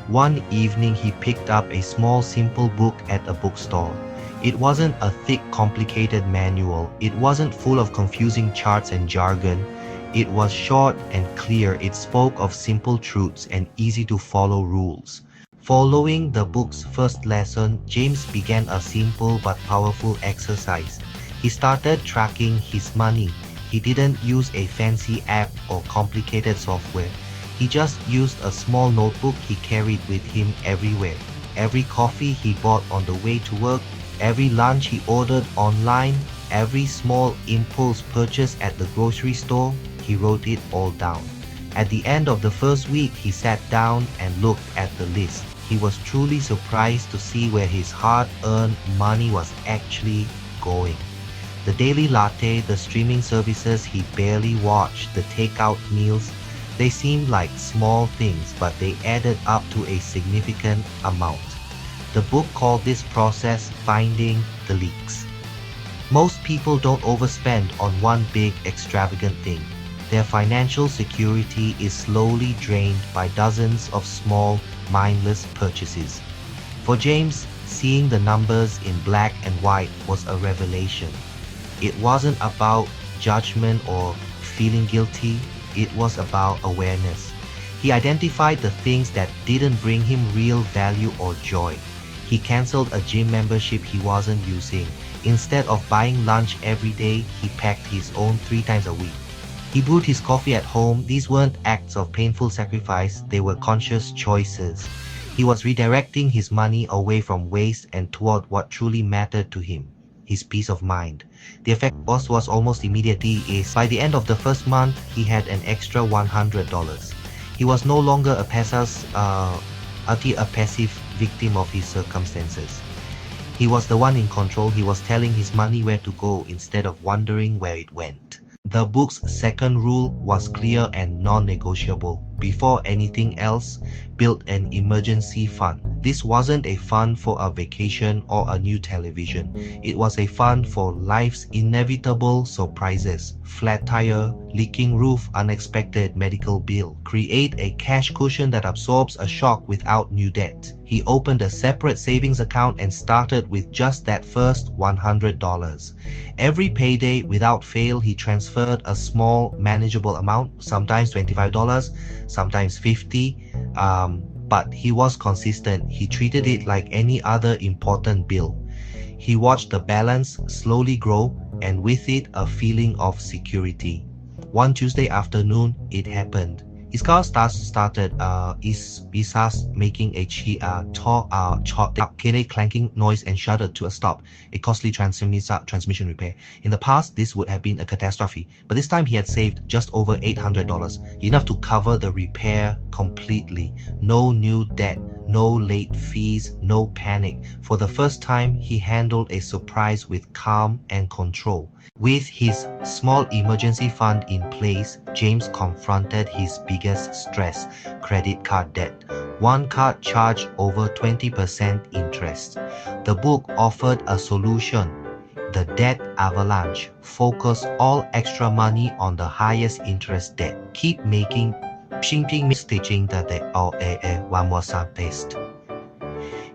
One evening, he picked up a small, simple book at a bookstore. It wasn't a thick, complicated manual. It wasn't full of confusing charts and jargon. It was short and clear. It spoke of simple truths and easy-to-follow rules. Following the book's first lesson, James began a simple but powerful exercise. He started tracking his money. He didn't use a fancy app or complicated software. He just used a small notebook he carried with him everywhere. Every coffee he bought on the way to work, every lunch he ordered online, every small impulse purchase at the grocery store, he wrote it all down. At the end of the first week, he sat down and looked at the list. He was truly surprised to see where his hard-earned money was actually going. The daily latte, the streaming services he barely watched, the takeout meals, they seemed like small things, but they added up to a significant amount. The book called this process finding the leaks. Most people don't overspend on one big extravagant thing. Their financial security is slowly drained by dozens of small, mindless purchases. For James, seeing the numbers in black and white was a revelation. It wasn't about judgment or feeling guilty. It was about awareness. He identified the things that didn't bring him real value or joy. He cancelled a gym membership he wasn't using. Instead of buying lunch every day, he packed his own 3 times a week. He brewed his coffee at home. These weren't acts of painful sacrifice, they were conscious choices. He was redirecting his money away from waste and toward what truly mattered to him, his peace of mind. The effect was almost immediately is by the end of the first month, he had an extra $100. He was no longer a passive victim of his circumstances. He was the one in control. He was telling his money where to go instead of wondering where it went. The book's second rule was clear and non-negotiable. Before anything else, build an emergency fund. This wasn't a fund for a vacation or a new television. It was a fund for life's inevitable surprises. Flat tire, leaking roof, unexpected medical bill. Create a cash cushion that absorbs a shock without new debt. He opened a separate savings account and started with just that first $100. Every payday, without fail, he transferred a small, manageable amount, sometimes $25, sometimes $50, but he was consistent. He treated it like any other important bill. He watched the balance slowly grow, and with it, a feeling of security. One Tuesday afternoon, it happened. His car started making a clanking noise and shuddered to a stop, a costly transmission repair. In the past, this would have been a catastrophe, but this time he had saved just over $800, enough to cover the repair completely. No new debt, no late fees, no panic. For the first time, he handled a surprise with calm and control. With his small emergency fund in place, James confronted his biggest stress, credit card debt. One card charged over 20% interest. The book offered a solution. The debt avalanche. Focus all extra money on the highest interest debt. Keep making stitching one more test.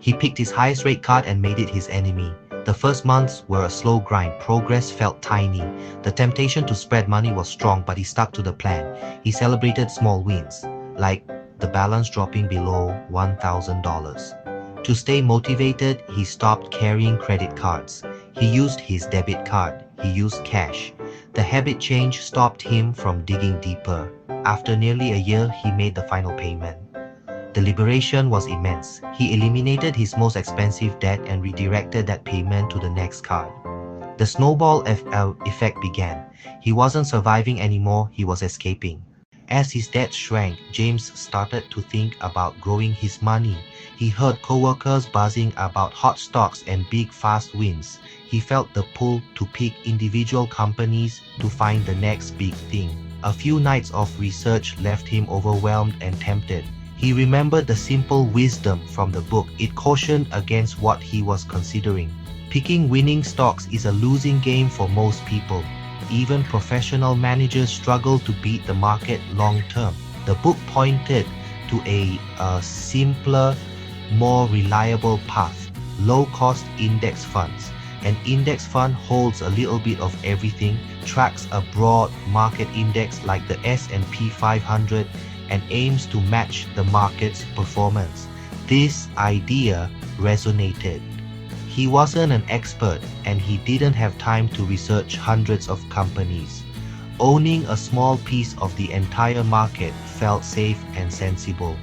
He picked his highest rate card and made it his enemy. The first months were a slow grind. Progress felt tiny. The temptation to spread money was strong, but he stuck to the plan. He celebrated small wins, like the balance dropping below $1,000. To stay motivated, he stopped carrying credit cards. He used his debit card. He used cash. The habit change stopped him from digging deeper. After nearly a year, he made the final payment. The liberation was immense. He eliminated his most expensive debt and redirected that payment to the next card. The snowball effect began. He wasn't surviving anymore, he was escaping. As his debt shrank, James started to think about growing his money. He heard coworkers buzzing about hot stocks and big fast wins. He felt the pull to pick individual companies to find the next big thing. A few nights of research left him overwhelmed and tempted. He remembered the simple wisdom from the book. It cautioned against what he was considering. Picking winning stocks is a losing game for most people. Even professional managers struggle to beat the market long term. The book pointed to a simpler, more reliable path: low-cost index funds. An index fund holds a little bit of everything, tracks a broad market index like the S&P 500, and aims to match the market's performance. This idea resonated. He wasn't an expert, and he didn't have time to research hundreds of companies. Owning a small piece of the entire market felt safe and sensible.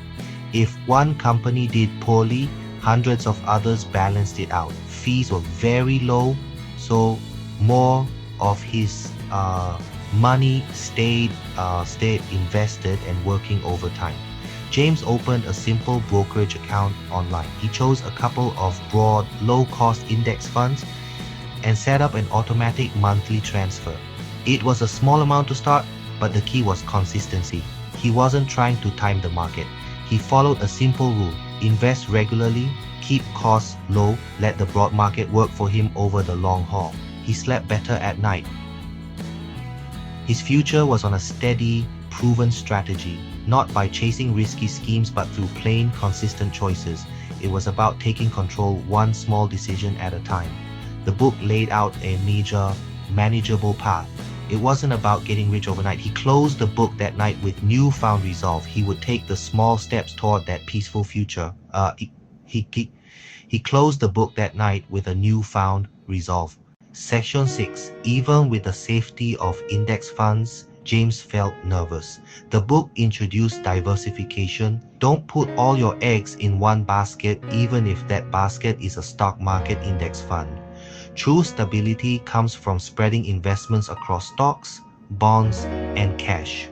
If one company did poorly, hundreds of others balanced it out. Fees were very low, so more of his money stayed invested and working over time. James opened a simple brokerage account online. He chose a couple of broad, low-cost index funds and set up an automatic monthly transfer. It was a small amount to start, but the key was consistency. He wasn't trying to time the market. He followed a simple rule: invest regularly, keep costs low, let the broad market work for him over the long haul. He slept better at night. His future was on a steady, proven strategy, not by chasing risky schemes but through plain, consistent choices. It was about taking control one small decision at a time. The book laid out a manageable path. It wasn't about getting rich overnight. He closed the book that night with newfound resolve. He would take the small steps toward that peaceful future. He closed the book that night with a newfound resolve. Section 6. Even with the safety of index funds, James felt nervous. The book introduced diversification. Don't put all your eggs in one basket, even if that basket is a stock market index fund. True stability comes from spreading investments across stocks, bonds, and cash.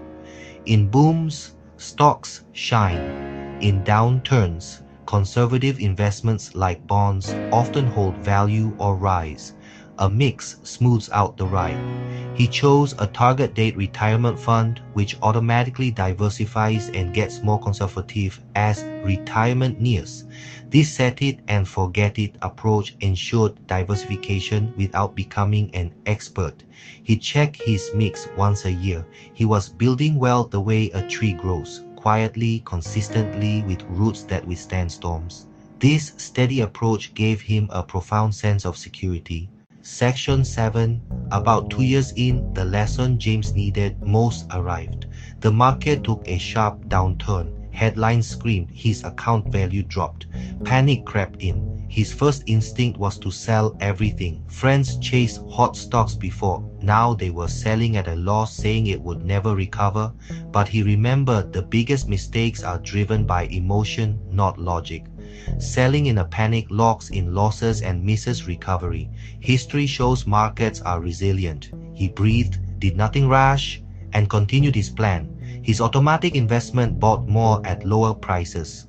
In booms, stocks shine. In downturns, conservative investments like bonds often hold value or rise. A mix smooths out the ride. He chose a target date retirement fund, which automatically diversifies and gets more conservative as retirement nears. This set it and forget it approach ensured diversification without becoming an expert. He checked his mix once a year. He was building wealth the way a tree grows, quietly, consistently, with roots that withstand storms. This steady approach gave him a profound sense of security. Section 7. About 2 years in, the lesson James needed most arrived. The market took a sharp downturn. Headlines screamed, his account value dropped. Panic crept in. His first instinct was to sell everything. Friends chased hot stocks before. Now they were selling at a loss, saying it would never recover. But he remembered the biggest mistakes are driven by emotion, not logic. Selling in a panic locks in losses and misses recovery. History shows markets are resilient. He breathed, did nothing rash, and continued his plan. His automatic investment bought more at lower prices.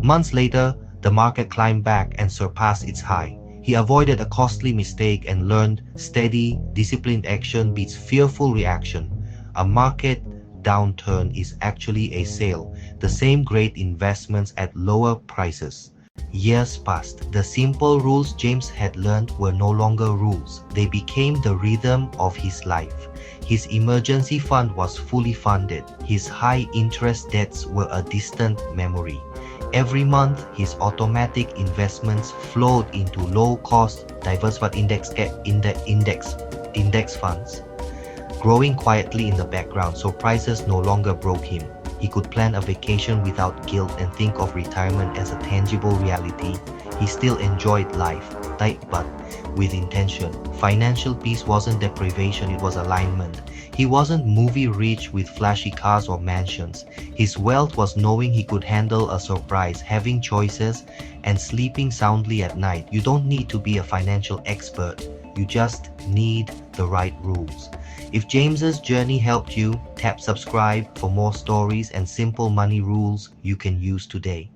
Months later, the market climbed back and surpassed its high. He avoided a costly mistake and learned steady, disciplined action beats fearful reaction. A market downturn is actually a sale, the same great investments at lower prices. Years passed. The simple rules James had learned were no longer rules. They became the rhythm of his life. His emergency fund was fully funded. His high-interest debts were a distant memory. Every month, his automatic investments flowed into low-cost, diversified index funds, growing quietly in the background so prices no longer broke him. He could plan a vacation without guilt and think of retirement as a tangible reality. He still enjoyed life, but with intention. Financial peace wasn't deprivation, it was alignment. He wasn't movie rich with flashy cars or mansions. His wealth was knowing he could handle a surprise, having choices, and sleeping soundly at night. You don't need to be a financial expert. You just need the right rules. If James's journey helped you, tap subscribe for more stories and simple money rules you can use today.